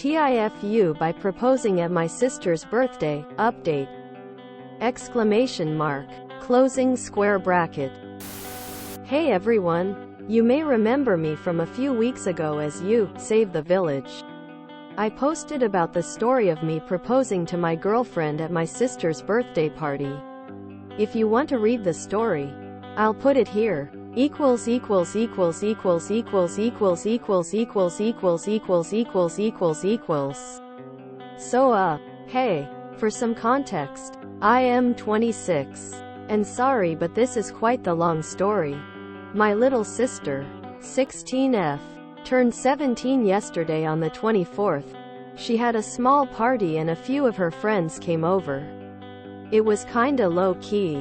TIFU by proposing at my sister's birthday, update! Exclamation mark. Closing square bracket. Hey everyone! You may remember me from a few weeks ago as you Save the Village. I posted about the story of me proposing to my girlfriend at my sister's birthday party. If you want to read the story, I'll put it here. Equals equals equals equals equals equals equals equals equals equals equals equals equals. So hey, for some context, I am 26. And sorry, but this is quite the long story. My little sister, 16F, turned 17 yesterday on the 24th. She had a small party and a few of her friends came over. It was kinda low-key.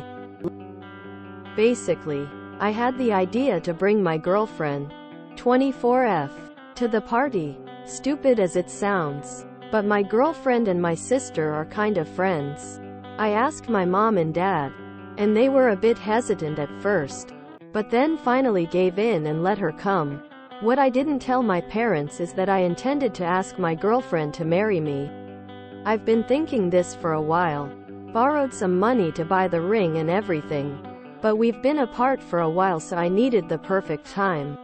Basically, I had the idea to bring my girlfriend, 24F, to the party. Stupid as it sounds. But my girlfriend and my sister are kind of friends. I asked my mom and dad, and they were a bit hesitant at first, but then finally gave in and let her come. What I didn't tell my parents is that I intended to ask my girlfriend to marry me. I've been thinking this for a while. Borrowed some money to buy the ring and everything. But we've been apart for a while, so I needed the perfect time.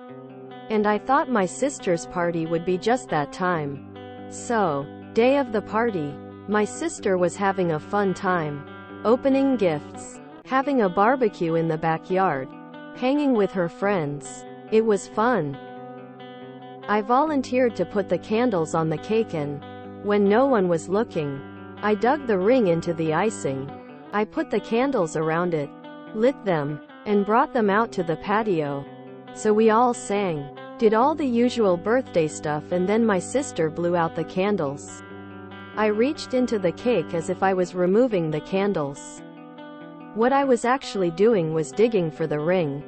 And I thought my sister's party would be just that time. So, day of the party, my sister was having a fun time. Opening gifts, having a barbecue in the backyard, hanging with her friends. It was fun. I volunteered to put the candles on the cake, and when no one was looking, I dug the ring into the icing. I put the candles around it, lit them, and brought them out to the patio. So we all sang, did all the usual birthday stuff, and then my sister blew out the candles. I reached into the cake as if I was removing the candles. What I was actually doing was digging for the ring.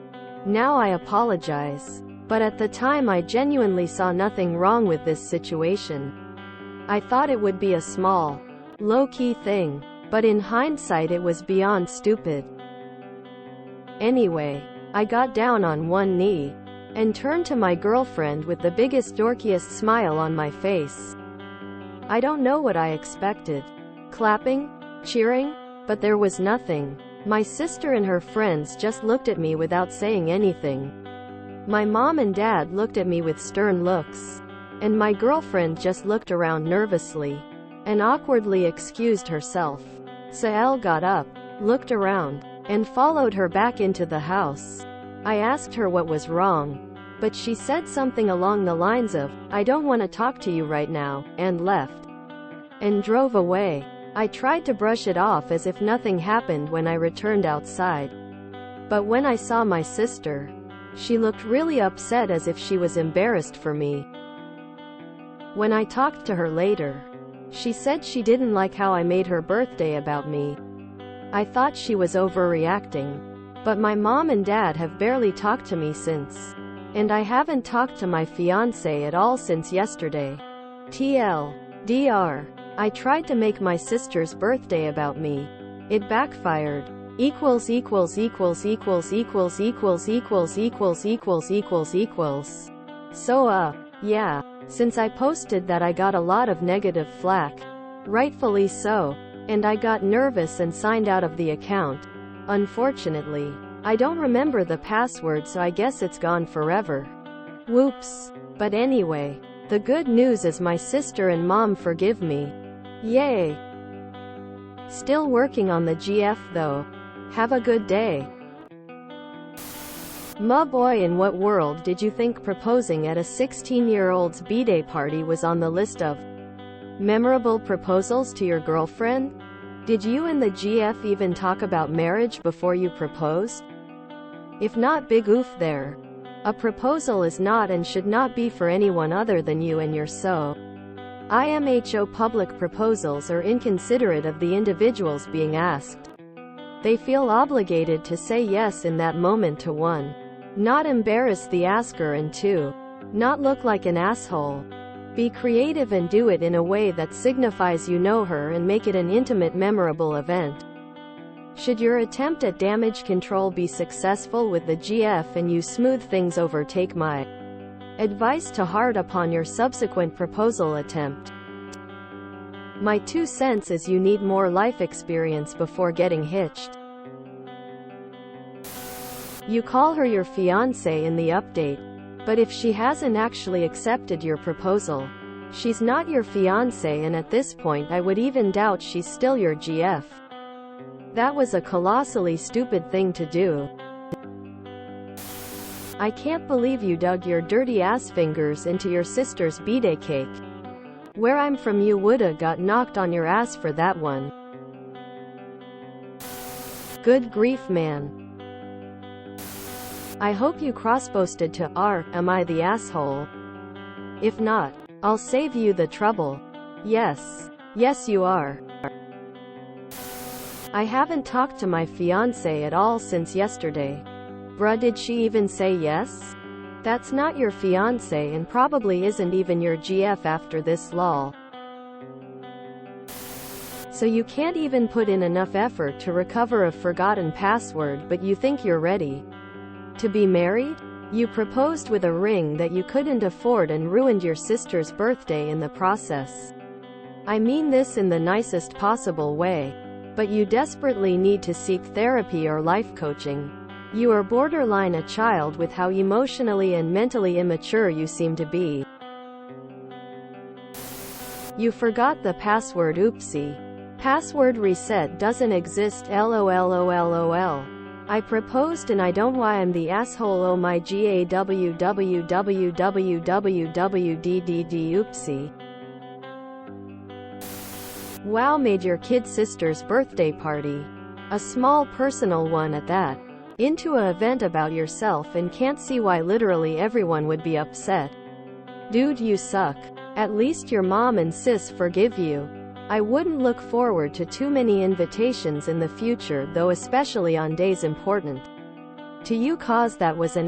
Now I apologize. But at the time I genuinely saw nothing wrong with this situation. I thought it would be a small, low-key thing. But in hindsight it was beyond stupid. Anyway, I got down on one knee, and turned to my girlfriend with the biggest dorkiest smile on my face. I don't know what I expected. Clapping? Cheering? But there was nothing. My sister and her friends just looked at me without saying anything. My mom and dad looked at me with stern looks. And my girlfriend just looked around nervously, and awkwardly excused herself. Sael got up, looked around, and followed her back into the house. I asked her what was wrong, but she said something along the lines of, "I don't want to talk to you right now," and left. And drove away. I tried to brush it off as if nothing happened when I returned outside. But when I saw my sister, she looked really upset, as if she was embarrassed for me. When I talked to her later, she said she didn't like how I made her birthday about me. I thought she was overreacting. But my mom and dad have barely talked to me since. And I haven't talked to my fiancé at all since yesterday. TLDR. I tried to make my sister's birthday about me. It backfired. Equals equals equals equals equals equals equals equals equals equals equals. So yeah. Since I posted that, I got a lot of negative flack. Rightfully so. And I got nervous and signed out of the account. Unfortunately, I don't remember the password, so I guess it's gone forever. Whoops. But anyway, the good news is my sister and mom forgive me. Yay. Still working on the GF though. Have a good day. Ma boy, in what world did you think proposing at a 16-year-old's b-day party was on the list of memorable proposals to your girlfriend? Did you and the GF even talk about marriage before you proposed? If not, big oof there. A proposal is not and should not be for anyone other than you and your IMHO. Public proposals are inconsiderate of the individuals being asked. They feel obligated to say yes in that moment to 1. Not embarrass the asker, and 2. Not look like an asshole. Be creative and do it in a way that signifies you know her and make it an intimate, memorable event. Should your attempt at damage control be successful with the GF and you smooth things over, take my advice to heart upon your subsequent proposal attempt. My 2 cents is you need more life experience before getting hitched. You call her your fiancé in the update, but if she hasn't actually accepted your proposal, she's not your fiancé, and at this point I would even doubt she's still your GF. That was a colossally stupid thing to do. I can't believe you dug your dirty ass fingers into your sister's b-day cake. Where I'm from, you woulda got knocked on your ass for that one. Good grief, man. I hope you cross-posted to am I the asshole? If not, I'll save you the trouble. Yes. Yes you are. I haven't talked to my fiancé at all since yesterday. Bruh, did she even say yes? That's not your fiancé and probably isn't even your GF after this lol. So you can't even put in enough effort to recover a forgotten password, but you think you're ready to be married? You proposed with a ring that you couldn't afford and ruined your sister's birthday in the process. I mean this in the nicest possible way. But you desperately need to seek therapy or life coaching. You are borderline a child with how emotionally and mentally immature you seem to be. You forgot the password, oopsie. Password reset doesn't exist, lol. I proposed and I don't why I'm the asshole, oh my gawwwwwwwdd, oopsie. Wow, made your kid sister's birthday party, a small personal one at that, into a event about yourself and can't see why literally everyone would be upset. Dude, you suck. At least your mom and sis forgive you. I wouldn't look forward to too many invitations in the future though, especially on days important to you, cause that was an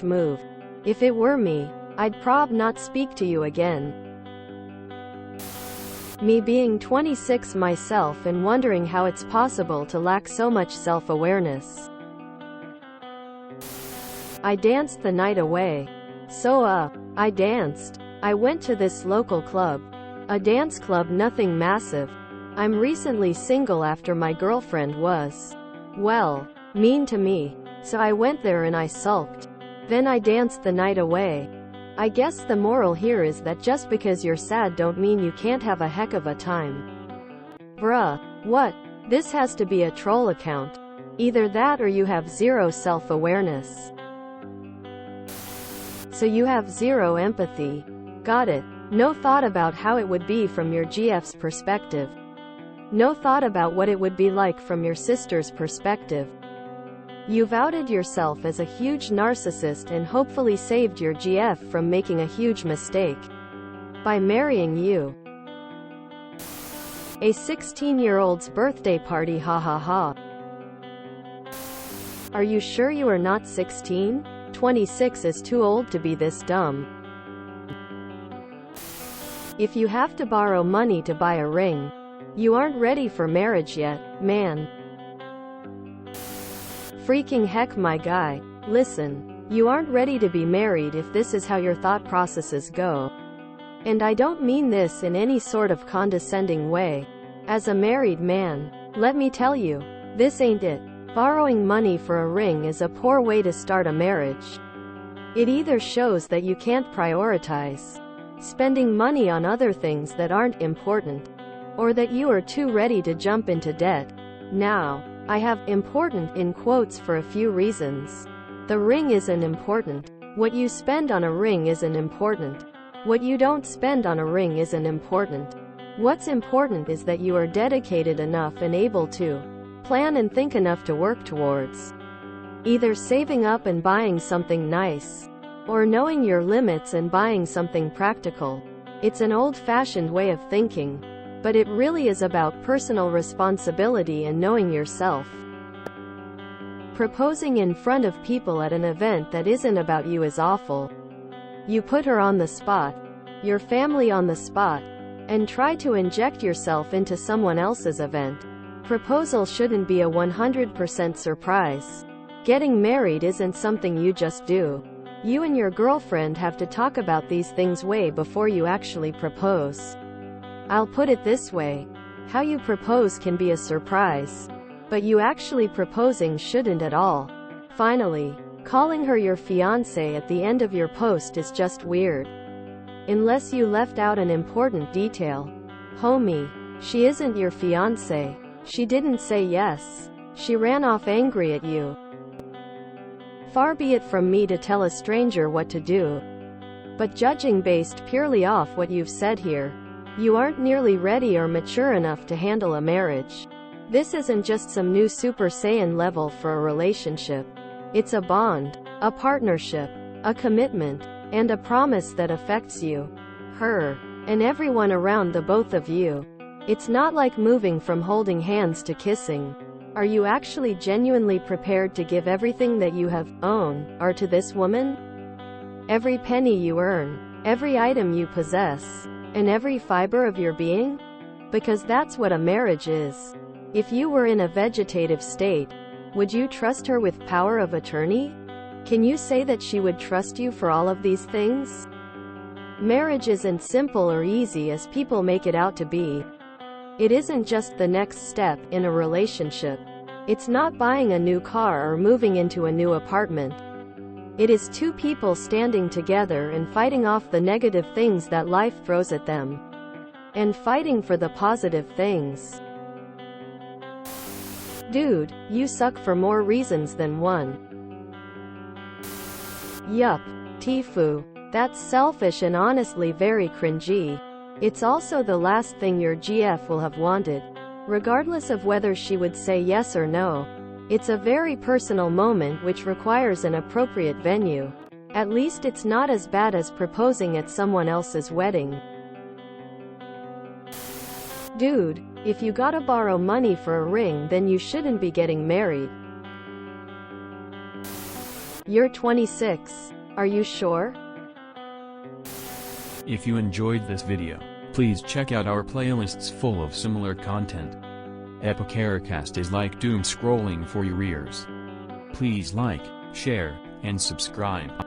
move. If it were me, I'd prob not speak to you again. Me being 26 myself and wondering how it's possible to lack so much self-awareness. I danced the night away. I danced. I went to this local club. A dance club, nothing massive. I'm recently single after my girlfriend was, well, mean to me. So I went there and I sulked. Then I danced the night away. I guess the moral here is that just because you're sad don't mean you can't have a heck of a time. Bruh. What? This has to be a troll account. Either that or you have zero self-awareness. So you have zero empathy. Got it. No thought about how it would be from your GF's perspective. No thought about what it would be like from your sister's perspective. You've outed yourself as a huge narcissist and hopefully saved your GF from making a huge mistake by marrying you. A 16-year-old's birthday party, ha ha ha. Are you sure you are not 16? 26 is too old to be this dumb. If you have to borrow money to buy a ring, you aren't ready for marriage yet, man. Freaking heck, my guy. Listen, you aren't ready to be married if this is how your thought processes go. And I don't mean this in any sort of condescending way. As a married man, let me tell you, this ain't it. Borrowing money for a ring is a poor way to start a marriage. It either shows that you can't prioritize spending money on other things that aren't important, or that you are too ready to jump into debt. Now, I have important in quotes for a few reasons. The ring isn't important. What you spend on a ring isn't important. What you don't spend on a ring isn't important. What's important is that you are dedicated enough and able to plan and think enough to work towards either saving up and buying something nice, or knowing your limits and buying something practical. It's an old-fashioned way of thinking, but it really is about personal responsibility and knowing yourself. Proposing in front of people at an event that isn't about you is awful. You put her on the spot, your family on the spot, and try to inject yourself into someone else's event. Proposal shouldn't be a 100% surprise. Getting married isn't something you just do. You and your girlfriend have to talk about these things way before you actually propose. I'll put it this way. How you propose can be a surprise. But you actually proposing shouldn't at all. Finally, calling her your fiancé at the end of your post is just weird. Unless you left out an important detail. Homie, she isn't your fiancé. She didn't say yes. She ran off angry at you. Far be it from me to tell a stranger what to do. But judging based purely off what you've said here, you aren't nearly ready or mature enough to handle a marriage. This isn't just some new Super Saiyan level for a relationship. It's a bond, a partnership, a commitment, and a promise that affects you, her, and everyone around the both of you. It's not like moving from holding hands to kissing. Are you actually genuinely prepared to give everything that you are to this woman? Every penny you earn, every item you possess, and every fiber of your being? Because that's what a marriage is. If you were in a vegetative state, would you trust her with power of attorney? Can you say that she would trust you for all of these things? Marriage isn't simple or easy as people make it out to be. It isn't just the next step in a relationship. It's not buying a new car or moving into a new apartment. It is two people standing together and fighting off the negative things that life throws at them. And fighting for the positive things. Dude, you suck for more reasons than one. Yup. TIFU. That's selfish and honestly very cringy. It's also the last thing your GF will have wanted. Regardless of whether she would say yes or no. It's a very personal moment which requires an appropriate venue. At least it's not as bad as proposing at someone else's wedding. Dude, if you gotta borrow money for a ring, then you shouldn't be getting married. You're 26. Are you sure? If you enjoyed this video, please check out our playlists full of similar content. Epicaricast is like doom scrolling for your ears. Please like, share, and subscribe.